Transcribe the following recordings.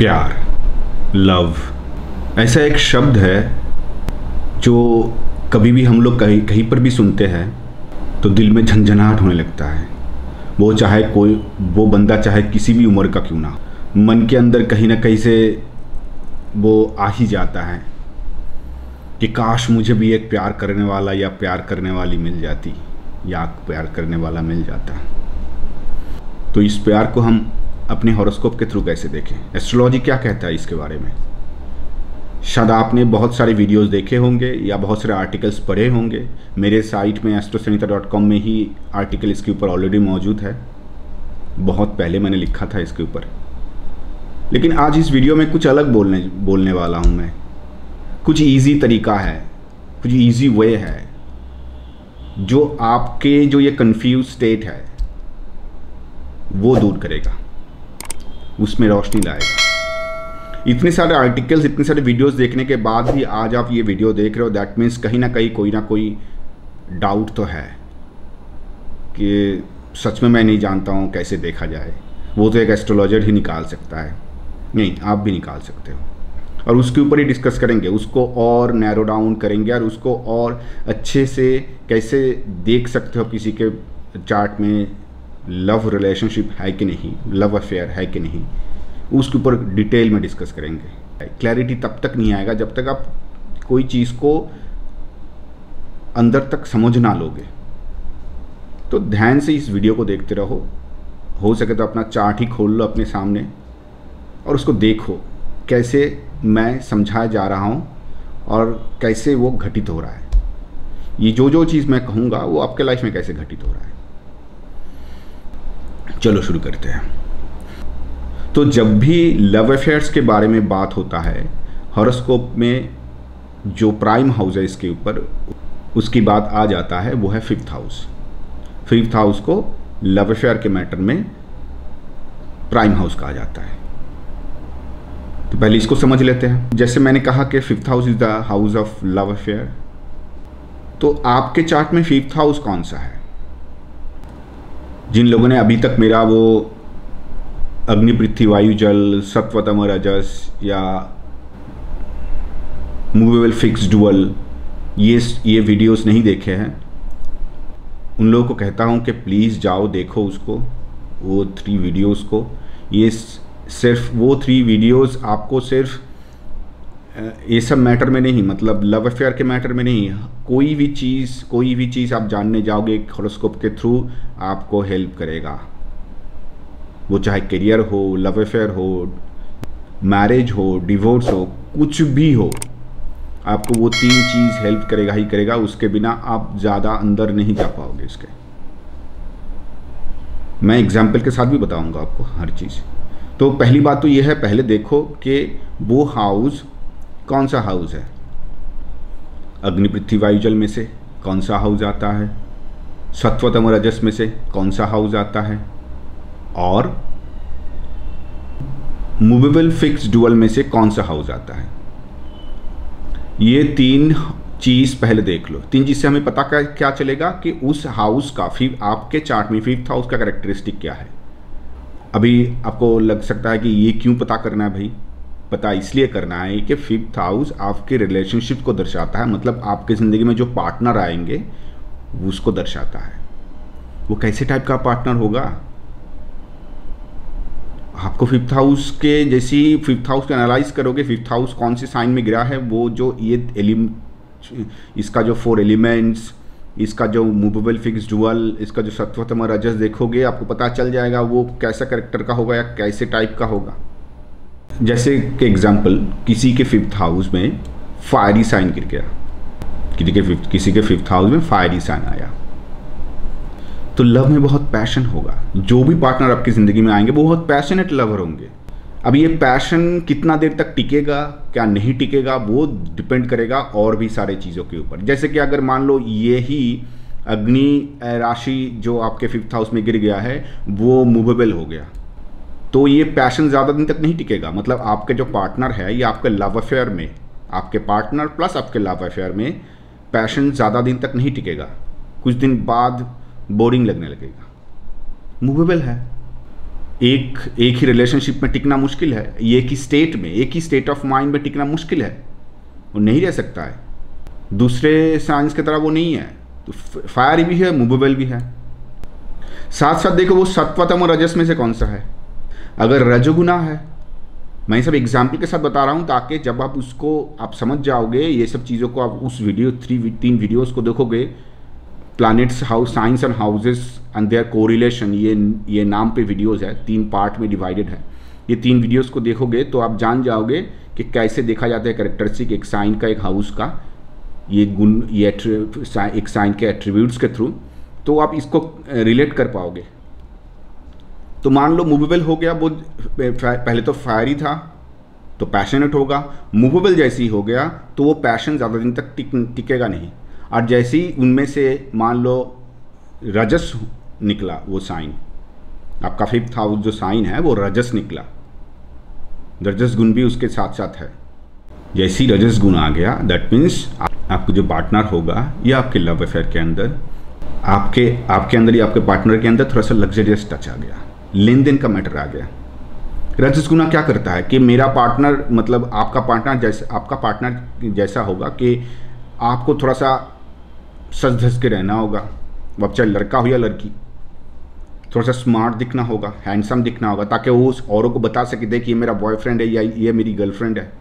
प्यार, लव ऐसा एक शब्द है जो कभी भी हम लोग कहीं कहीं पर भी सुनते हैं तो दिल में झंझनाहट होने लगता है। वो बंदा चाहे किसी भी उम्र का क्यों ना हो, मन के अंदर कहीं ना कहीं से वो आ ही जाता है कि काश मुझे भी एक प्यार करने वाला या प्यार करने वाली मिल जाती या प्यार करने वाला मिल जाता। तो इस प्यार को हम अपने हॉरोस्कोप के थ्रू कैसे देखें, एस्ट्रोलॉजी क्या कहता है इसके बारे में। शायद आपने बहुत सारे वीडियोस देखे होंगे या बहुत सारे आर्टिकल्स पढ़े होंगे। मेरे साइट में astrosanita.com में ही आर्टिकल इसके ऊपर ऑलरेडी मौजूद है। बहुत पहले मैंने लिखा था इसके ऊपर, लेकिन आज इस वीडियो में कुछ अलग बोलने वाला हूँ मैं। कुछ इजी तरीका है, कुछ इजी वे है जो आपके जो ये कंफ्यूज स्टेट है वो दूर करेगा, उसमें रोशनी लाएगा। इतने सारे आर्टिकल्स, इतने सारे वीडियोस देखने के बाद भी आज आप ये वीडियो देख रहे हो, दैट मीन्स कहीं ना कोई डाउट तो है कि सच में मैं नहीं जानता हूँ कैसे देखा जाए। वो तो एक एस्ट्रोलॉजर ही निकाल सकता है, नहीं आप भी निकाल सकते हो। और उसके ऊपर ही डिस्कस करेंगे, उसको और नैरो डाउन करेंगे और उसको और अच्छे से कैसे देख सकते हो किसी के चार्ट में लव रिलेशनशिप है कि नहीं, लव अफेयर है कि नहीं, उसके ऊपर डिटेल में डिस्कस करेंगे। क्लैरिटी तब तक नहीं आएगा जब तक आप कोई चीज़ को अंदर तक समझ ना लोगे। तो ध्यान से इस वीडियो को देखते रहो, हो सके तो अपना चार्ट ही खोल लो अपने सामने और उसको देखो कैसे मैं समझाया जा रहा हूँ और कैसे वो घटित हो रहा है। ये जो चीज़ मैं कहूँगा वो आपके लाइफ में कैसे घटित हो रहा है। चलो शुरू करते हैं। तो जब भी लव अफेयर्स के बारे में बात होता है, हॉरोस्कोप में जो प्राइम हाउस है इसके ऊपर, उसकी बात आ जाता है, वो है फिफ्थ हाउस। फिफ्थ हाउस को लव अफेयर के मैटर में प्राइम हाउस कहा जाता है। तो पहले इसको समझ लेते हैं। जैसे मैंने कहा कि fifth house is the house of love affair, तो आपके चार्ट में फिफ्थ हाउस कौन सा है? जिन लोगों ने अभी तक मेरा वो अग्नि पृथ्वी वायु जल सत्व तम रजस या मूवेबल फिक्स डुअल ये वीडियोस नहीं देखे हैं, उन लोगों को कहता हूं कि प्लीज़ जाओ देखो उसको, वो 3 वीडियोस को। ये सिर्फ वो 3 वीडियोस आपको सिर्फ ये सब मैटर में नहीं, मतलब लव अफेयर के मैटर में नहीं, कोई भी चीज़ आप जानने जाओगे हॉरोस्कोप के थ्रू आपको हेल्प करेगा। वो चाहे करियर हो, लव अफेयर हो, मैरिज हो, डिवोर्स हो, कुछ भी हो, आपको वो 3 चीज़ हेल्प करेगा ही करेगा। उसके बिना आप ज़्यादा अंदर नहीं जा पाओगे इसके। मैं एग्जाम्पल के साथ भी बताऊंगा आपको हर चीज़। तो पहली बात तो ये है, पहले देखो कि वो हाउस कौन सा हाउस है। अग्नि पृथ्वी वायु जल में से कौन सा हाउस आता है, सत्व तम रजस में से कौन सा हाउस आता है, और मूवेबल फिक्स डुअल में से कौन सा हाउस आता है। ये 3 चीज़ पहले देख लो। 3 चीज़ से हमें पता क्या चलेगा कि उस हाउस का आपके चार्ट में फिफ्थ हाउस का कैरेक्टरिस्टिक क्या है। अभी आपको लग सकता है कि ये क्यों पता करना है भाई? पता इसलिए करना है कि फिफ्थ हाउस आपके रिलेशनशिप को दर्शाता है, मतलब आपके ज़िंदगी में जो पार्टनर आएंगे उसको दर्शाता है। वो कैसे टाइप का पार्टनर होगा, आपको फिफ्थ हाउस के जैसी फिफ्थ हाउस को एनालाइज करोगे, फिफ्थ हाउस कौन से साइन में गिरा है, वो जो इसका जो 4 एलिमेंट्स, इसका जो मूवेबल फिक्स डुअल, इसका जो सत्वतम रजस देखोगे, आपको पता चल जाएगा वो कैसा कैरेक्टर का होगा या कैसे टाइप का होगा। जैसे कि एग्जांपल, किसी के फिफ्थ हाउस में फायरी साइन गिर गया, किसी के फिफ्थ हाउस में फायरी साइन आया, तो लव में बहुत पैशन होगा। जो भी पार्टनर आपकी ज़िंदगी में आएंगे वो बहुत पैशनेट लवर होंगे। अब ये पैशन कितना देर तक टिकेगा, क्या नहीं टिकेगा, वो डिपेंड करेगा और भी सारे चीज़ों के ऊपर। जैसे कि अगर मान लो ये ही अग्नि राशि जो आपके फिफ्थ हाउस में गिर गया है वो मूवेबल हो गया, तो ये पैशन ज़्यादा दिन तक नहीं टिकेगा। मतलब आपके जो पार्टनर है या आपके लव अफेयर में, आपके पार्टनर प्लस आपके लव अफेयर में पैशन ज़्यादा दिन तक नहीं टिकेगा, कुछ दिन बाद बोरिंग लगने लगेगा। मूवेबल है, एक ही रिलेशनशिप में टिकना मुश्किल है, एक ही स्टेट में, एक ही स्टेट ऑफ माइंड में टिकना मुश्किल है, वो नहीं रह सकता है। दूसरे साइंस की तरह वो नहीं है। तो फायर भी है, मूवेबल भी है। साथ साथ देखो वो सत्व तम और रजस में से कौन सा है। अगर रजोगुना है, मैं सब एग्जाम्पल के साथ बता रहा हूँ ताकि जब आप उसको आप समझ जाओगे, ये सब चीज़ों को आप उस वीडियो 3 वीडियोस को देखोगे, planets, house, science and houses and their correlation, ये नाम पे वीडियोस है, 3 पार्ट में डिवाइडेड है। ये 3 वीडियोस को देखोगे तो आप जान जाओगे कि कैसे देखा जाता है कैरेक्टरिस्टिक एक साइन का, एक हाउस का, ये गुण, ये एक साइन के एट्रीब्यूट्स के थ्रू, तो आप इसको रिलेट कर पाओगे। तो मान लो मूवेबल हो गया, वो पहले तो फायरी था तो पैशनेट होगा। मूवेबल जैसे ही हो गया तो वो पैशन ज़्यादा दिन तक टिकेगा नहीं। और जैसे ही उनमें से मान लो रजस निकला, वो साइन आपका 5th हाउस जो साइन है वो रजस निकला, रजस गुण भी उसके साथ साथ है। जैसे ही रजस गुण आ गया, दैट मीन्स आपको जो पार्टनर होगा या आपके लव अफेयर के अंदर, आपके अंदर या आपके पार्टनर के अंदर थोड़ा सा लग्जरियस टच आ गया, लेन देन का मैटर आ गया। रजस गुना क्या करता है कि मेरा पार्टनर, मतलब आपका पार्टनर जैसा होगा कि आपको थोड़ा सा सज धज के रहना होगा, अब चाहे लड़का हो या लड़की, थोड़ा सा स्मार्ट दिखना होगा, हैंडसम दिखना होगा, ताकि वो उस औरों को बता सके, देख ये मेरा बॉयफ्रेंड है या ये मेरी गर्लफ्रेंड है।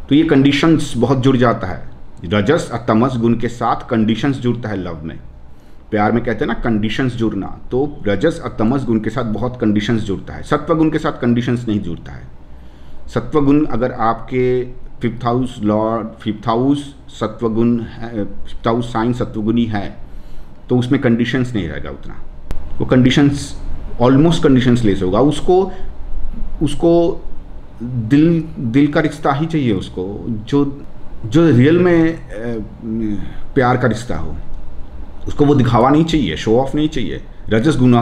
तो ये कंडीशंस बहुत जुड़ जाता है। रजस और तमस गुण के साथ कंडीशंस जुड़ता है लव में। प्यार में कहते हैं ना कंडीशंस जुड़ना, तो रजस और तमस गुण के साथ बहुत कंडीशंस जुड़ता है। सत्व गुण के साथ कंडीशंस नहीं जुड़ता है। सत्व गुण अगर आपके 5th house Lord, 5th house सत्व गुण है, 5th हाउस साइन सत्वगुणी है, तो उसमें कंडीशंस नहीं रहेगा उतना। वो कंडीशंस ऑलमोस्ट कंडीशंस लेस होगा। उसको दिल का रिश्ता ही चाहिए उसको, जो रियल में प्यार का रिश्ता हो। उसको वो दिखावा नहीं चाहिए, शो ऑफ नहीं चाहिए। रजस गुना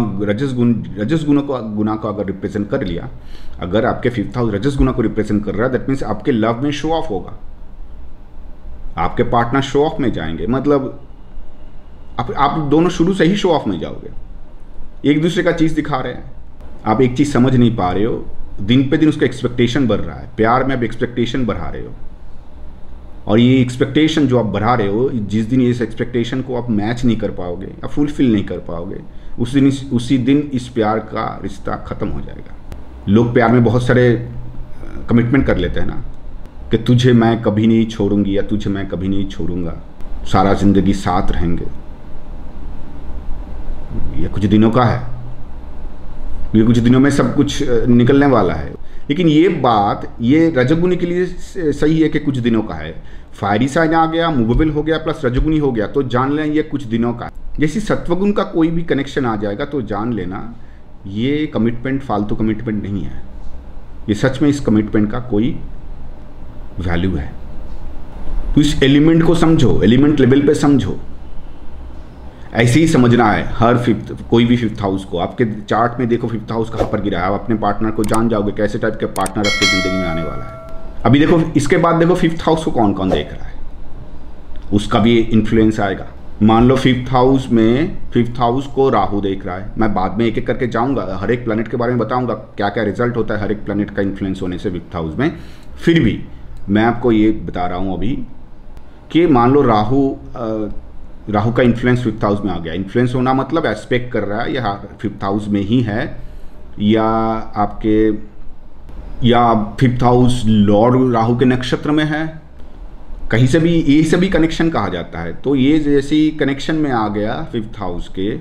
को अगर रिप्रेजेंट कर लिया, अगर आपके 5th हाउस रजस गुना को रिप्रेजेंट कर रहा है, दैट मीन्स आपके लव में शो ऑफ होगा, आपके पार्टनर शो ऑफ में जाएंगे। मतलब आप दोनों शुरू से ही शो ऑफ में जाओगे, एक दूसरे का चीज़ दिखा रहे हैं, आप एक चीज़ समझ नहीं पा रहे हो, दिन पे दिन उसका एक्सपेक्टेशन बढ़ रहा है। प्यार में आप एक्सपेक्टेशन बढ़ा रहे हो, और ये एक्सपेक्टेशन जो आप बढ़ा रहे हो, जिस दिन इस एक्सपेक्टेशन को आप मैच नहीं कर पाओगे या फुलफिल नहीं कर पाओगे, उसी दिन इस प्यार का रिश्ता ख़त्म हो जाएगा। लोग प्यार में बहुत सारे कमिटमेंट कर लेते हैं ना, कि तुझे मैं कभी नहीं छोड़ूंगी या तुझे मैं कभी नहीं छोड़ूंगा, सारा ज़िंदगी साथ रहेंगे। ये कुछ दिनों का है, ये कुछ दिनों में सब कुछ निकलने वाला है। लेकिन ये बात, ये रजोगुणी के लिए सही है कि कुछ दिनों का है। फायरी साइन आ गया, मूवेबल हो गया, प्लस रजोगुणी हो गया, तो जान लें ये कुछ दिनों का है। जैसे सत्वगुण का कोई भी कनेक्शन आ जाएगा तो जान लेना ये कमिटमेंट फालतू कमिटमेंट नहीं है, ये सच में इस कमिटमेंट का कोई वैल्यू है। तो इस एलिमेंट को समझो, एलिमेंट लेवल पे समझो। ऐसे ही समझना है हर कोई भी 5th हाउस को। आपके चार्ट में देखो 5th हाउस कहाँ पर गिरा है, आप अपने पार्टनर को जान जाओगे कैसे टाइप के पार्टनर आपकी ज़िंदगी में आने वाला है। अभी देखो, इसके बाद देखो 5th हाउस को कौन कौन देख रहा है, उसका भी इन्फ्लुएंस आएगा। मान लो 5th हाउस में 5th हाउस को राहु देख रहा है। मैं बाद में एक एक करके जाऊँगा, हर एक प्लैनेट के बारे में बताऊँगा क्या क्या रिजल्ट होता है हर एक प्लैनेट का इन्फ्लुएंस होने से 5th हाउस में। फिर भी मैं आपको ये बता रहा हूँ अभी कि मान लो राहु का इन्फ्लुएंस 5th हाउस में आ गया। इन्फ्लुएंस होना मतलब एस्पेक्ट कर रहा है, या 5th हाउस में ही है, या 5th हाउस लॉर्ड राहु के नक्षत्र में है, कहीं से भी, ये सभी कनेक्शन कहा जाता है। तो ये जैसे कनेक्शन में आ गया 5th हाउस के,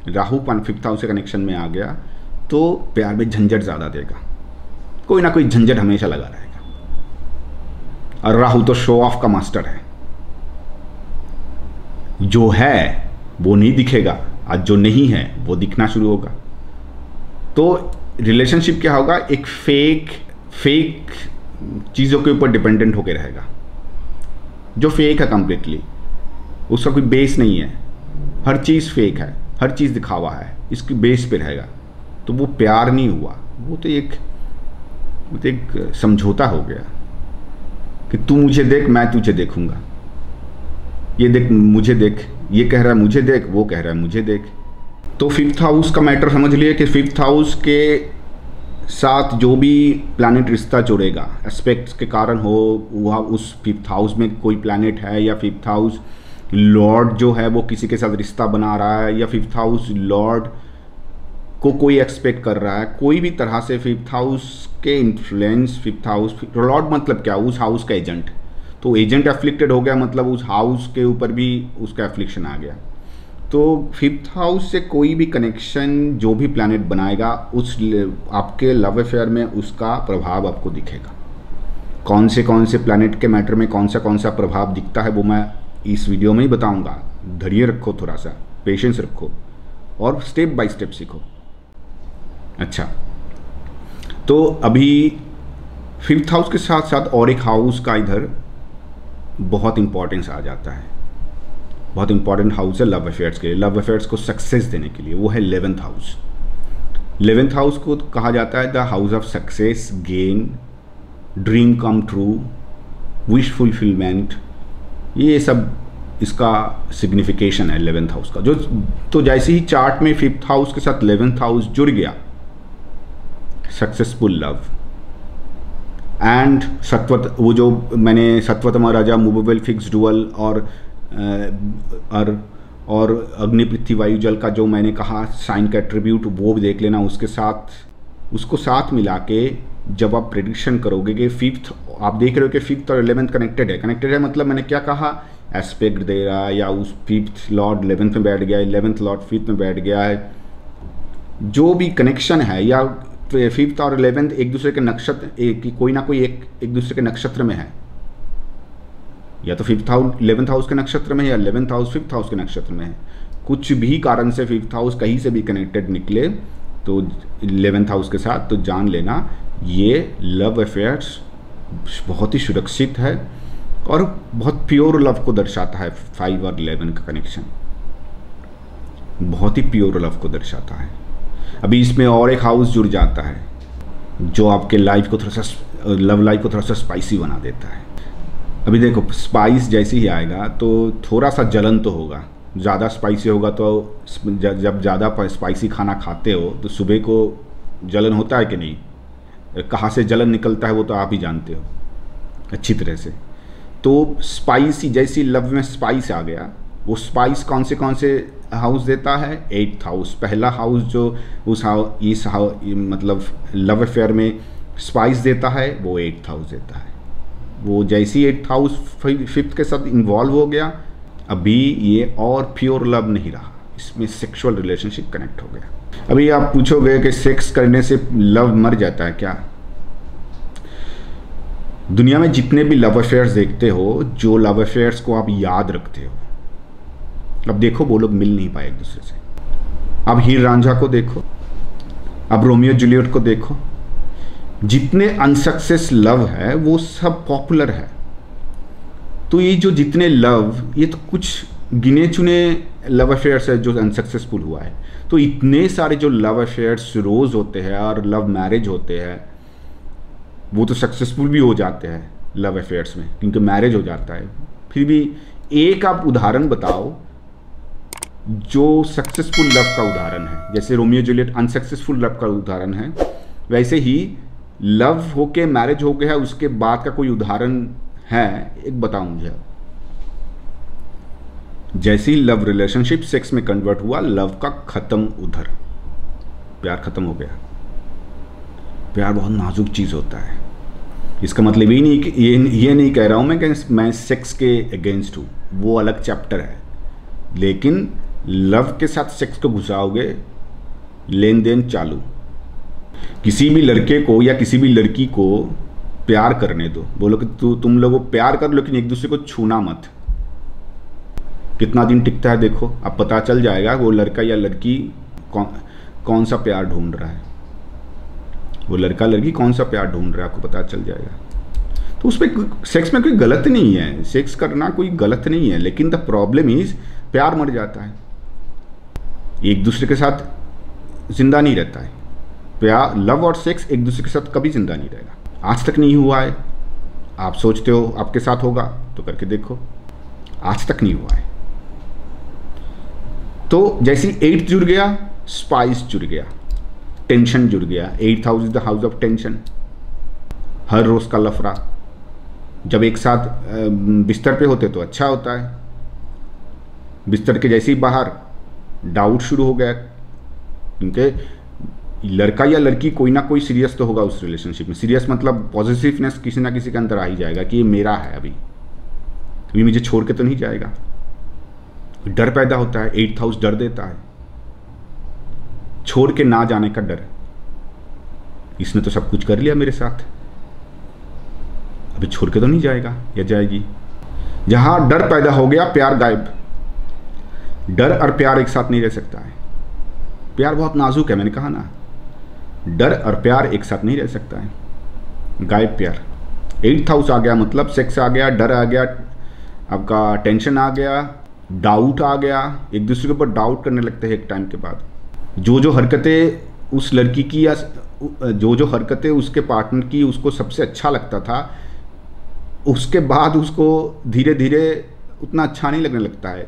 राहु 5th हाउस के कनेक्शन में आ गया, तो प्यार में झंझट ज़्यादा देगा, कोई ना कोई झंझट हमेशा लगा रहेगा। और राहु तो शो ऑफ का मास्टर है, जो है वो नहीं दिखेगा, आज जो नहीं है वो दिखना शुरू होगा। तो रिलेशनशिप क्या होगा, एक फेक चीज़ों के ऊपर डिपेंडेंट होकर रहेगा, जो फेक है कंप्लीटली, उसका कोई बेस नहीं है, हर चीज़ फेक है, हर चीज़ दिखावा है, इसकी बेस पे रहेगा। तो वो प्यार नहीं हुआ, वो तो एक समझौता हो गया कि तू मुझे देख, मैं तुझे देखूंगा, ये देख मुझे देख, ये कह रहा है मुझे देख, वो कह रहा है मुझे देख। तो फिफ्थ हाउस का मैटर समझ लिए कि फिफ्थ हाउस के साथ जो भी प्लैनेट रिश्ता जोड़ेगा, एस्पेक्ट्स के कारण हो, वह उस फिफ्थ हाउस में कोई प्लैनेट है या फिफ्थ हाउस लॉर्ड जो है वो किसी के साथ रिश्ता बना रहा है या फिफ्थ हाउस लॉर्ड को कोई एक्सपेक्ट कर रहा है, कोई भी तरह से फिफ्थ हाउस के इन्फ्लुएंस, फिफ्थ हाउस लॉर्ड मतलब क्या, उस हाउस का एजेंट, तो एजेंट एफ्लिक्टेड हो गया मतलब उस हाउस के ऊपर भी उसका एफ्लिक्शन आ गया। तो फिफ्थ हाउस से कोई भी कनेक्शन जो भी प्लैनेट बनाएगा उस आपके लव अफेयर में उसका प्रभाव आपको दिखेगा। कौन से प्लैनेट के मैटर में कौन सा प्रभाव दिखता है वो मैं इस वीडियो में ही बताऊंगा। धैर्य रखो, थोड़ा सा पेशेंस रखो और स्टेप बाय स्टेप सीखो। अच्छा, तो अभी फिफ्थ हाउस के साथ साथ और एक हाउस का इधर बहुत इंपॉर्टेंस आ जाता है। बहुत इंपॉर्टेंट हाउस है लव अफेयर्स के लिए, लव अफेयर्स को सक्सेस देने के लिए, वो है 11th हाउस। 11th हाउस को कहा जाता है the house of success, gain, dream come true, wish fulfilment, ये सब इसका सिग्निफिकेशन है 11th हाउस का। जो तो जैसे ही चार्ट में फिफ्थ हाउस के साथ 11th हाउस जुड़ गया, सक्सेसफुल लव एंड सत्वत, वो जो मैंने सत्वतम राजा, मूवेबल, फिक्स, डुअल और अग्नि पृथ्वी वायु जल का जो मैंने कहा साइन का एट्रीब्यूट, वो भी देख लेना। उसको साथ मिला के जब आप प्रेडिक्शन करोगे कि फिफ्थ, आप देख रहे हो कि फिफ्थ और 11th कनेक्टेड है मतलब मैंने क्या कहा, एस्पेक्ट दे रहा है या उस फिफ्थ लॉर्ड 11th में बैठ गया है, 11th लॉर्ड फिफ्थ में बैठ गया है, जो भी कनेक्शन है, या फिफ्थ और 11th एक दूसरे के नक्षत्र, कोई ना कोई एक दूसरे के नक्षत्र में है, या तो फिफ्थ हाउस 11th हाउस के नक्षत्र में है या 11th हाउस फिफ्थ हाउस के नक्षत्र में है। कुछ भी कारण से फिफ्थ हाउस कहीं से भी कनेक्टेड निकले तो 11th हाउस के साथ, तो जान लेना ये लव अफेयर्स बहुत ही सुरक्षित है और बहुत प्योर लव को दर्शाता है। 5 और 11 का कनेक्शन बहुत ही प्योर लव को दर्शाता है। अभी इसमें और एक हाउस जुड़ जाता है जो आपके लाइफ को थोड़ा सा, लव लाइफ को थोड़ा सा स्पाइसी बना देता है। अभी देखो, स्पाइस जैसे ही आएगा तो थोड़ा सा जलन तो होगा, ज़्यादा स्पाइसी होगा तो जब ज़्यादा स्पाइसी खाना खाते हो तो सुबह को जलन होता है कि नहीं, कहाँ से जलन निकलता है वो तो आप ही जानते हो अच्छी तरह से। तो स्पाइसी, जैसी लव में स्पाइस आ गया, वो स्पाइस कौन से हाउस देता है, 8th हाउस। पहला हाउस जो मतलब लव अफेयर में स्पाइस देता है वो 8th हाउस देता है। वो जैसी 8th हाउस फिफ्थ के साथ इन्वॉल्व हो गया, अभी ये और प्योर लव नहीं रहा, इसमें सेक्सुअल रिलेशनशिप कनेक्ट हो गया। अभी आप पूछोगे कि सेक्स करने से लव मर जाता है क्या? दुनिया में जितने भी लव अफेयर्स देखते हो, जो लव अफेयर्स को आप याद रखते हो, अब देखो वो लोग मिल नहीं पाए एक दूसरे से। अब हीर रांझा को देखो, अब रोमियो जूलियट को देखो, जितने अनसक्सेस लव है वो सब पॉपुलर है। तो ये जो जितने लव, ये तो कुछ गिने चुने लव अफेयर्स है जो अनसक्सेसफुल हुआ है। तो इतने सारे जो लव अफेयर्स रोज होते हैं और लव मैरिज होते हैं, वो तो सक्सेसफुल भी हो जाते हैं लव अफेयर्स में क्योंकि मैरिज हो जाता है। फिर भी एक आप उदाहरण बताओ जो सक्सेसफुल लव का उदाहरण है। जैसे रोमियो जूलियट अनसक्सेसफुल लव का उदाहरण है, वैसे ही लव होके मैरिज हो गया है उसके बाद का कोई उदाहरण है, एक बताओ मुझे। जैसे ही लव रिलेशनशिप सेक्स में कन्वर्ट हुआ, लव का खत्म, उधर प्यार खत्म हो गया। प्यार बहुत नाजुक चीज होता है। इसका मतलब ये नहीं कि ये नहीं कह रहा हूं मैं कि मैं सेक्स के अगेंस्ट हूं, वो अलग चैप्टर है। लेकिन लव के साथ सेक्स को घुसाओगे, लेन देन चालू। किसी भी लड़के को या किसी भी लड़की को प्यार करने दो, बोलो कि तुम लोगों प्यार कर, लेकिन एक दूसरे को छूना मत। कितना दिन टिकता है देखो, अब पता चल जाएगा वो लड़का या लड़की कौन सा प्यार ढूंढ रहा है। वो लड़का लड़की कौन सा प्यार ढूंढ रहा है आपको पता चल जाएगा। तो उसमें सेक्स में कोई गलत नहीं है, सेक्स करना कोई गलत नहीं है, लेकिन द प्रॉब्लम इज प्यार मर जाता है, एक दूसरे के साथ जिंदा नहीं रहता है। प्यार, लव और सेक्स एक दूसरे के साथ कभी जिंदा नहीं रहेगा। आज तक नहीं हुआ है, आप सोचते हो आपके साथ होगा तो करके देखो, आज तक नहीं हुआ है। तो जैसे 8th जुड़ गया, स्पाइस जुड़ गया, टेंशन जुड़ गया। 8th house is the house of tension, हर रोज का लफड़ा। जब एक साथ बिस्तर पे होते तो अच्छा होता है, बिस्तर के जैसे ही बाहर डाउट शुरू हो गया, क्योंकि लड़का या लड़की कोई ना कोई सीरियस तो होगा उस रिलेशनशिप में। सीरियस मतलब पॉजिटिवनेस किसी ना किसी के अंदर आ ही जाएगा कि ये मेरा है, अभी मुझे छोड़ के तो नहीं जाएगा। डर पैदा होता है, 8th हाउस डर देता है, छोड़ के ना जाने का डर। इसने तो सब कुछ कर लिया मेरे साथ, अभी छोड़ के तो नहीं जाएगा या जाएगी। जहां डर पैदा हो गया, प्यार गायब। डर और प्यार एक साथ नहीं रह सकता है। प्यार बहुत नाजुक है, मैंने कहा ना, डर और प्यार एक साथ नहीं रह सकता है। गायब प्यार। 8th हाउस आ गया मतलब सेक्स आ गया, डर आ गया, आपका टेंशन आ गया, डाउट आ गया। एक दूसरे के ऊपर डाउट करने लगते हैं एक टाइम के बाद। जो हरकतें उस लड़की की या जो हरकतें उसके पार्टनर की उसको सबसे अच्छा लगता था, उसके बाद उसको धीरे धीरे उतना अच्छा नहीं लगने लगता है।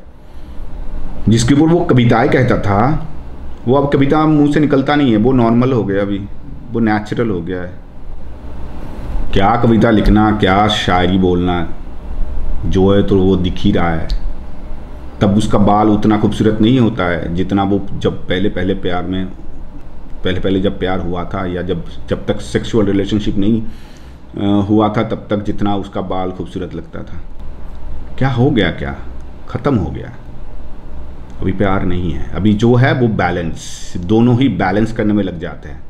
जिसके ऊपर वो कविताएं कहता था, वो अब कविता मुंह से निकलता नहीं है, वो नॉर्मल हो गया, अभी वो नेचुरल हो गया है। क्या कविता लिखना, क्या शायरी बोलना, जो है तो वो दिख ही रहा है। तब उसका बाल उतना खूबसूरत नहीं होता है जितना वो जब पहले प्यार में पहले जब प्यार हुआ था, या जब तक सेक्सुअल रिलेशनशिप नहीं हुआ था तब तक जितना उसका बाल खूबसूरत लगता था। क्या हो गया, क्या ख़त्म हो गया। अभी प्यार नहीं है, अभी जो है वो बैलेंस, दोनों ही बैलेंस करने में लग जाते हैं।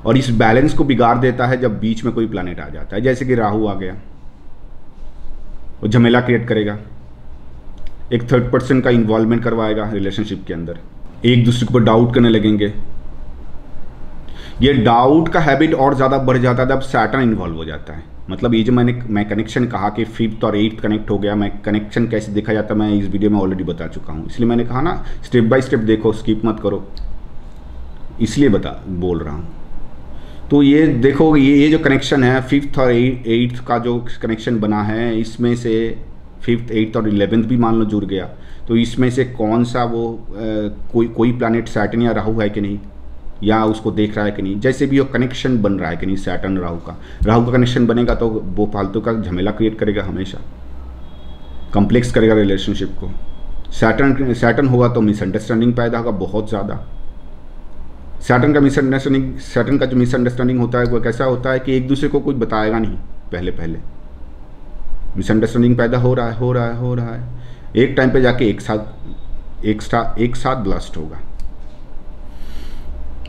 और इस बैलेंस को बिगाड़ देता है जब बीच में कोई प्लैनेट आ जाता है। जैसे कि राहु आ गया, वो झमेला क्रिएट करेगा, एक 3rd पर्सन का इन्वॉल्वमेंट करवाएगा रिलेशनशिप के अंदर, एक दूसरे के ऊपर डाउट करने लगेंगे। ये डाउट का हैबिट और ज़्यादा बढ़ जाता है जब सैटर्न इन्वॉल्व हो जाता है। मतलब ये जो मैं कनेक्शन कहा कि 5th और 8th कनेक्ट हो गया, मैं कनेक्शन कैसे देखा जाता है मैं इस वीडियो में ऑलरेडी बता चुका हूँ। इसलिए मैंने कहा ना, स्टेप बाय स्टेप देखो, स्किप मत करो, इसलिए बोल रहा हूँ। तो ये देखो, ये जो कनेक्शन है 5th और 8th का जो कनेक्शन बना है, इसमें से 5th, 8th और 11th भी मान लो जुड़ गया, तो इसमें से कौन सा वो कोई प्लैनेट सैटर्न या राहु है कि नहीं, या उसको देख रहा है कि नहीं। जैसे भी वो कनेक्शन बन रहा है कि नहीं, सैटर्न राहु का कनेक्शन बनेगा तो वो फालतू का झमेला क्रिएट करेगा, हमेशा कॉम्प्लेक्स करेगा रिलेशनशिप को। सैटर्न होगा तो मिसअंडरस्टैंडिंग पैदा होगा बहुत ज़्यादा। सैटर्न का जो मिसअंडरस्टैंडिंग होता है वो कैसा होता है कि एक दूसरे को कुछ बताएगा नहीं, पहले मिसअंडरस्टैंडिंग पैदा हो रहा है। एक टाइम पे जाके एक साथ ब्लास्ट होगा,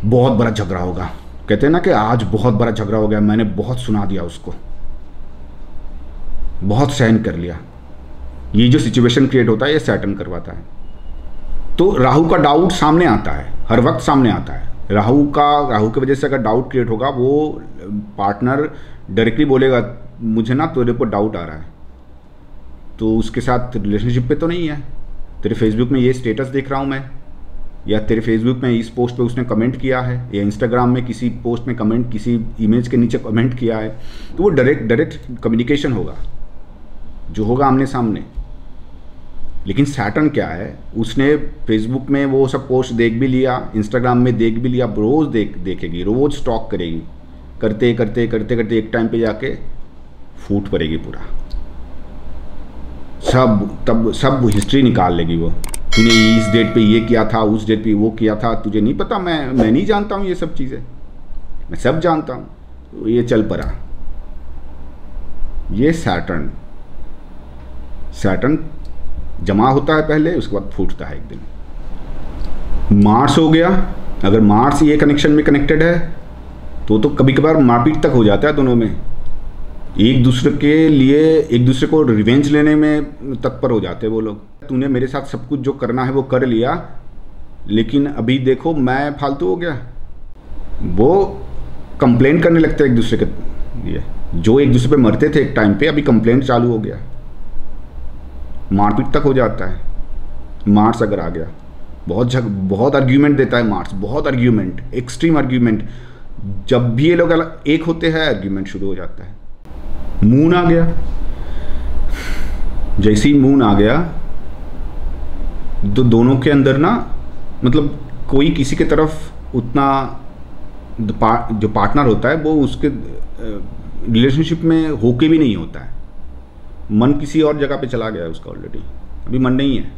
बहुत बड़ा झगड़ा होगा। कहते हैं ना कि आज बहुत बड़ा झगड़ा हो गया, मैंने बहुत सुना दिया उसको, बहुत सहन कर लिया। ये जो सिचुएशन क्रिएट होता है ये सैटर्न करवाता है। तो राहु का डाउट सामने आता है, हर वक्त सामने आता है। राहु की वजह से अगर डाउट क्रिएट होगा, वो पार्टनर डायरेक्टली बोलेगा मुझे ना तेरे ऊपर डाउट आ रहा है, तो उसके साथ रिलेशनशिप पे तो नहीं है, तेरे फेसबुक में ये स्टेटस देख रहा हूँ मैं, या तेरे फेसबुक में इस पोस्ट पे उसने कमेंट किया है, या इंस्टाग्राम में किसी पोस्ट में कमेंट, किसी इमेज के नीचे कमेंट किया है। तो वो डायरेक्ट कम्युनिकेशन होगा, जो होगा आमने सामने। लेकिन सैटर्न क्या है, उसने फेसबुक में वो सब पोस्ट देख भी लिया, इंस्टाग्राम में देख भी लिया, रोज़ देखेगी, रोज़ स्टॉक करेगी, करते एक टाइम पे जाके फूट पड़ेगी पूरा, सब हिस्ट्री निकाल लेगी वो। तूने इस डेट पे ये किया था, उस डेट पे वो किया था, तुझे नहीं पता, मैं नहीं जानता हूँ ये सब चीज़ें, मैं सब जानता हूँ। तो ये चल पड़ा, ये सैटर्न जमा होता है पहले, उसके बाद फूटता है एक दिन। मार्स हो गया, अगर मार्स ये कनेक्शन में कनेक्टेड है तो कभी कभार मारपीट तक हो जाता है दोनों में। एक दूसरे को रिवेंज लेने में तत्पर हो जाते हैं वो लोग। तूने मेरे साथ सब कुछ जो करना है वो कर लिया, लेकिन अभी देखो मैं फालतू हो गया। वो कंप्लेंट करने लगते हैं एक दूसरे के लिए, जो एक दूसरे पे मरते थे एक टाइम पे, अभी कंप्लेंट चालू हो गया, मारपीट तक हो जाता है। मार्स अगर आ गया, बहुत आर्ग्यूमेंट देता है मार्स, बहुत आर्ग्यूमेंट, एक्सट्रीम आर्ग्यूमेंट। जब भी ये लोग एक होते हैं आर्ग्यूमेंट शुरू हो जाता है। मून आ गया, जैसे ही मून आ गया दोनों के अंदर ना, मतलब कोई किसी की तरफ उतना जो पार्टनर होता है वो उसके रिलेशनशिप में होके भी नहीं होता है। मन किसी और जगह पे चला गया है उसका ऑलरेडी, अभी मन नहीं है।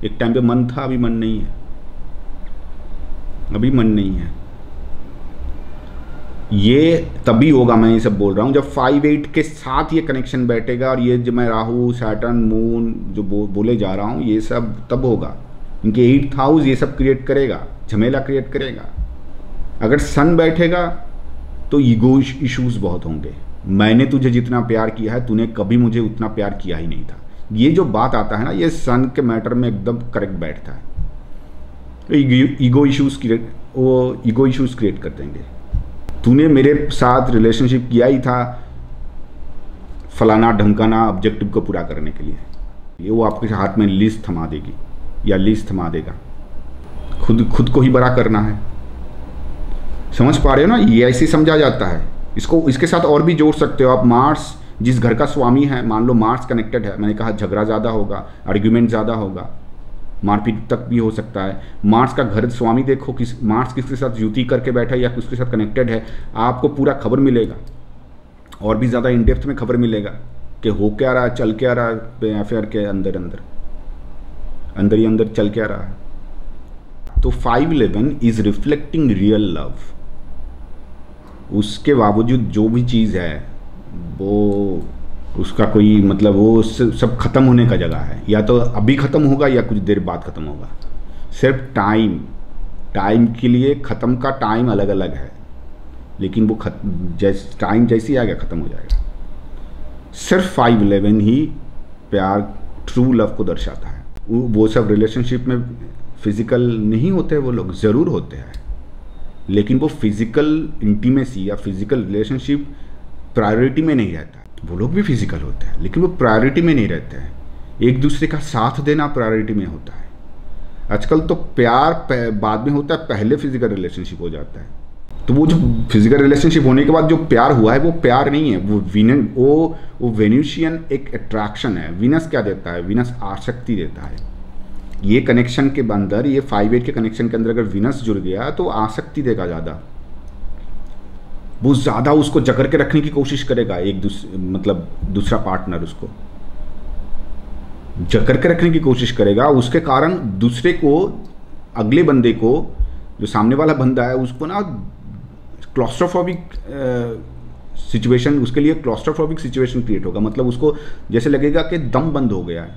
एक टाइम पे मन था, अभी मन नहीं है, अभी मन नहीं है। ये तभी होगा, मैं ये सब बोल रहा हूँ, जब 5-8 के साथ ये कनेक्शन बैठेगा। और ये जो मैं राहु, सैटर्न, मून जो बोले जा रहा हूँ, ये सब तब होगा। इनके 8th हाउस ये सब क्रिएट करेगा, झमेला क्रिएट करेगा। अगर सन बैठेगा तो ईगो इश्यूज बहुत होंगे। मैंने तुझे जितना प्यार किया है, तूने कभी मुझे उतना प्यार किया ही नहीं था। ये जो बात आता है ना, ये सन के मैटर में एकदम करेक्ट बैठता है। ईगो इश्यूज क्रिएट कर देंगे। तूने मेरे साथ रिलेशनशिप किया ही था फलाना ढमकाना ऑब्जेक्टिव को पूरा करने के लिए। ये वो आपके हाथ में लिस्ट थमा देगी या लिस्ट थमा देगा। खुद को ही बड़ा करना है। समझ पा रहे हो ना? ये ऐसे समझा जाता है। इसको इसके साथ और भी जोड़ सकते हो आप। मार्स जिस घर का स्वामी है, मान लो मार्स कनेक्टेड है, मैंने कहा झगड़ा ज़्यादा होगा, आर्ग्यूमेंट ज़्यादा होगा, मारपीट तक भी हो सकता है। मार्स का घर स्वामी देखो, मार्स किसके साथ युति करके बैठा है या किसके साथ कनेक्टेड है, आपको पूरा खबर मिलेगा। और भी ज़्यादा इन डेप्थ में खबर मिलेगा कि हो क्या रहा है, चल क्या रहा है, अफेयर के अंदर ही अंदर चल क्या रहा है। तो 511 इज रिफ्लेक्टिंग रियल लव। उसके बावजूद जो भी चीज़ है वो उसका कोई मतलब वो सब ख़त्म होने का जगह है। या तो अभी ख़त्म होगा या कुछ देर बाद ख़त्म होगा। सिर्फ टाइम के लिए ख़त्म का टाइम अलग अलग है, लेकिन वो टाइम जैसे ही आ गया ख़त्म हो जाएगा। सिर्फ 511 ही प्यार, ट्रू लव को दर्शाता है। वो सब रिलेशनशिप में फिज़िकल नहीं होते, वो लोग ज़रूर होते हैं, लेकिन वो फिज़िकल इंटीमेसी या फिज़िकल रिलेशनशिप प्रायोरिटी में नहीं रहता है। वो लोग भी फिज़िकल होते हैं, लेकिन वो प्रायोरिटी में नहीं रहते हैं। एक दूसरे का साथ देना प्रायोरिटी में होता है। आजकल तो प्यार बाद में होता है, पहले फिज़िकल रिलेशनशिप हो जाता है। तो वो जो फिज़िकल रिलेशनशिप होने के बाद जो प्यार हुआ है वो प्यार नहीं है, वो वेन्यूशियन एक अट्रैक्शन है। वीनस क्या देता है? वीनस आसक्ति देता है। ये कनेक्शन के अंदर, ये 5-8 के कनेक्शन के अंदर अगर वीनस जुड़ गया तो आसक्ति देगा ज़्यादा। वो ज़्यादा उसको जकड़ के रखने की कोशिश करेगा, दूसरा पार्टनर उसको जकड़ के रखने की कोशिश करेगा। उसके कारण दूसरे को, अगले बंदे को, जो सामने वाला बंदा है उसको ना क्लॉस्ट्रोफोबिक सिचुएशन, उसके लिए क्लॉस्ट्रोफोबिक सिचुएशन क्रिएट होगा। मतलब उसको जैसे लगेगा कि दम बंद हो गया है,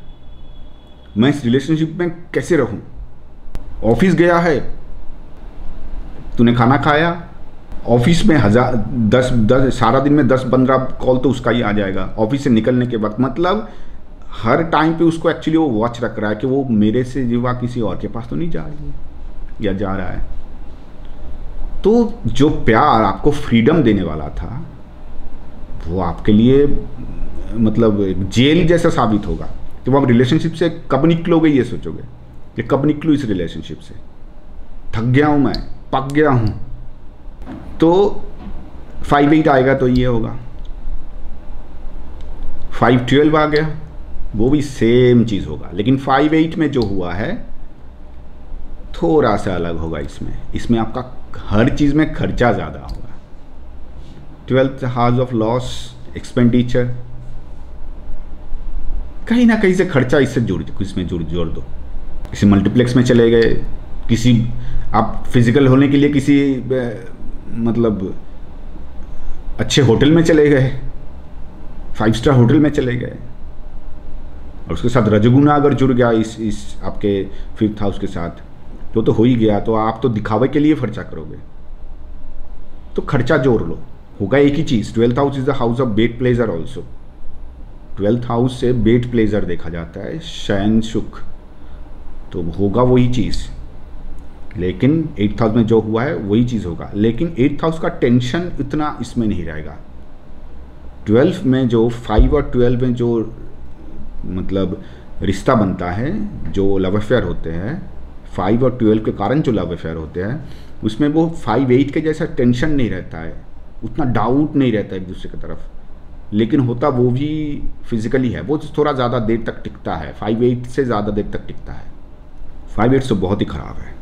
मैं इस रिलेशनशिप में कैसे रहूं। ऑफिस गया है, तूने खाना खाया, ऑफिस में 10 सारा दिन में 10-15 कॉल तो उसका ही आ जाएगा ऑफिस से निकलने के वक्त। मतलब हर टाइम पे उसको एक्चुअली वो वॉच रख रहा है कि वो मेरे से जीवा किसी और के पास तो नहीं जा रही है या जा रहा है। तो जो प्यार आपको फ्रीडम देने वाला था वो आपके लिए मतलब जेल जैसा साबित होगा। तो आप रिलेशनशिप से कब निकलोगे ये सोचोगे कि कब निकलूँ इस रिलेशनशिप से, थक गया हूँ, मैं पक गया हूँ। तो 5-8 आएगा तो ये होगा। 5-12 आ गया, वो भी सेम चीज़ होगा, लेकिन 5-8 में जो हुआ है थोड़ा सा अलग होगा। इसमें आपका हर चीज़ में खर्चा ज़्यादा होगा। 12th house of loss, expenditure, कहीं ना कहीं से खर्चा इसमें जोड़ दो। किसी मल्टीप्लेक्स में चले गए, किसी आप फिजिकल होने के लिए किसी मतलब अच्छे होटल में चले गए, 5 स्टार होटल में चले गए, और उसके साथ रजगुना अगर जुड़ गया इस आपके 5th हाउस के साथ तो हो ही गया। तो आप तो दिखावे के लिए खर्चा करोगे, तो खर्चा जोड़ लो, होगा एक ही चीज़। 12th house is the house of bed pleasure also. 12th house से बेट प्लेजर देखा जाता है, शयन सुख, तो होगा वही चीज़। लेकिन 8th हाउस में जो हुआ है वही चीज़ होगा, लेकिन 8th हाउस का टेंशन इतना इसमें नहीं रहेगा। 12 में जो 5 और 12 में जो मतलब रिश्ता बनता है, जो लव अफेयर होते हैं, 5 और 12 के कारण जो लव अफेयर होते हैं, उसमें वो 5-8 के जैसा टेंशन नहीं रहता है, उतना डाउट नहीं रहता एक दूसरे की तरफ, लेकिन होता वो भी फिजिकली है। वो थोड़ा ज़्यादा देर तक टिकता है, 5-8 से ज़्यादा देर तक टिकता है। 5-8 तो बहुत ही ख़राब है।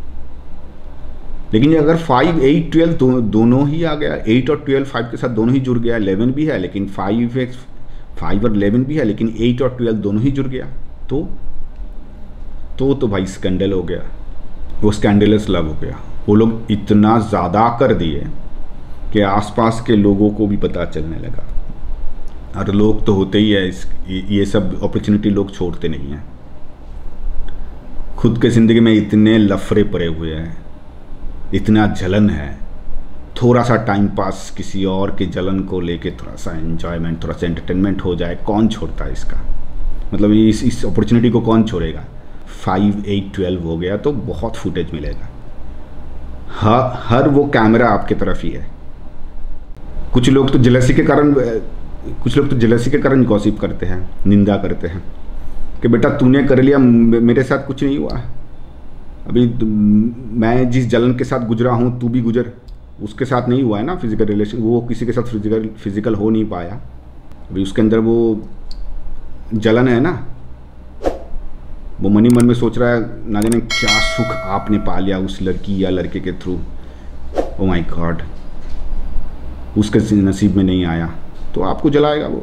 लेकिन ये अगर 5, 8, 12 दोनों ही आ गया, 8 और 12 5 के साथ दोनों ही जुड़ गया, 11 भी है लेकिन 5 और 11 भी है लेकिन 8 और 12 दोनों ही जुड़ गया, तो भाई स्कैंडल हो गया, वो स्कैंडलस लव हो गया। वो लोग इतना ज़्यादा कर दिए कि आसपास के लोगों को भी पता चलने लगा। और लोग तो होते ही है, ये सब अपॉर्चुनिटी लोग छोड़ते नहीं हैं। खुद के ज़िंदगी में इतने लफड़े पड़े हुए हैं, इतना जलन है, थोड़ा सा टाइम पास किसी और के जलन को लेके थोड़ा सा एंजॉयमेंट, थोड़ा सा एंटरटेनमेंट हो जाए, कौन छोड़ता है इसका? मतलब इस अपॉर्चुनिटी को कौन छोड़ेगा? 5, 8, 12 हो गया तो बहुत फुटेज मिलेगा। हर वो कैमरा आपके तरफ ही है। कुछ लोग तो जेलसी के कारण गॉसिप करते हैं, निंदा करते हैं कि बेटा तूने कर लिया, मेरे साथ कुछ नहीं हुआ। अभी मैं जिस जलन के साथ गुजरा हूँ तू भी गुजर, उसके साथ नहीं हुआ है ना फिजिकल रिलेशन, वो किसी के साथ फिजिकल हो नहीं पाया, अभी उसके अंदर वो जलन है ना, वो मन ही मन में सोच रहा है ना जाने क्या सुख आपने पा लिया उस लड़की या लड़के के थ्रू। ओ माय गॉड, उसके नसीब में नहीं आया तो आपको जलाएगा वो,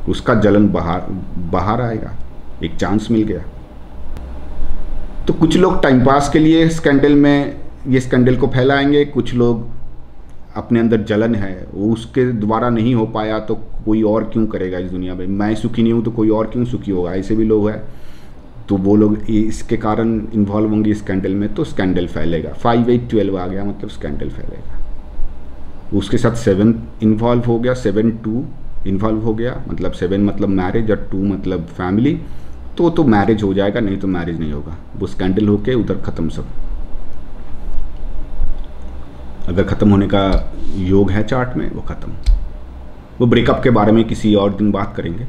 उसका जलन बाहर आएगा, एक चांस मिल गया। तो कुछ लोग टाइम पास के लिए ये स्कैंडल को फैलाएंगे, कुछ लोग अपने अंदर जलन है, वो उसके द्वारा नहीं हो पाया तो कोई और क्यों करेगा इस दुनिया में, मैं सुखी नहीं हूँ तो कोई और क्यों सुखी होगा, ऐसे भी लोग हैं। तो वो लोग इसके कारण इन्वॉल्व होंगे स्कैंडल में, तो स्कैंडल फैलेगा। 5, 8, 12 आ गया मतलब स्कैंडल फैलेगा। उसके साथ 7 इन्वॉल्व हो गया, 7, 2 इन्वॉल्व हो गया, मतलब 7 मतलब मैरिज और 2 मतलब फैमिली, तो मैरिज हो जाएगा, नहीं तो मैरिज नहीं होगा। वो स्कैंडल होके उधर ख़त्म सब। अगर ख़त्म होने का योग है चार्ट में, वो ख़त्म। वो ब्रेकअप के बारे में किसी और दिन बात करेंगे।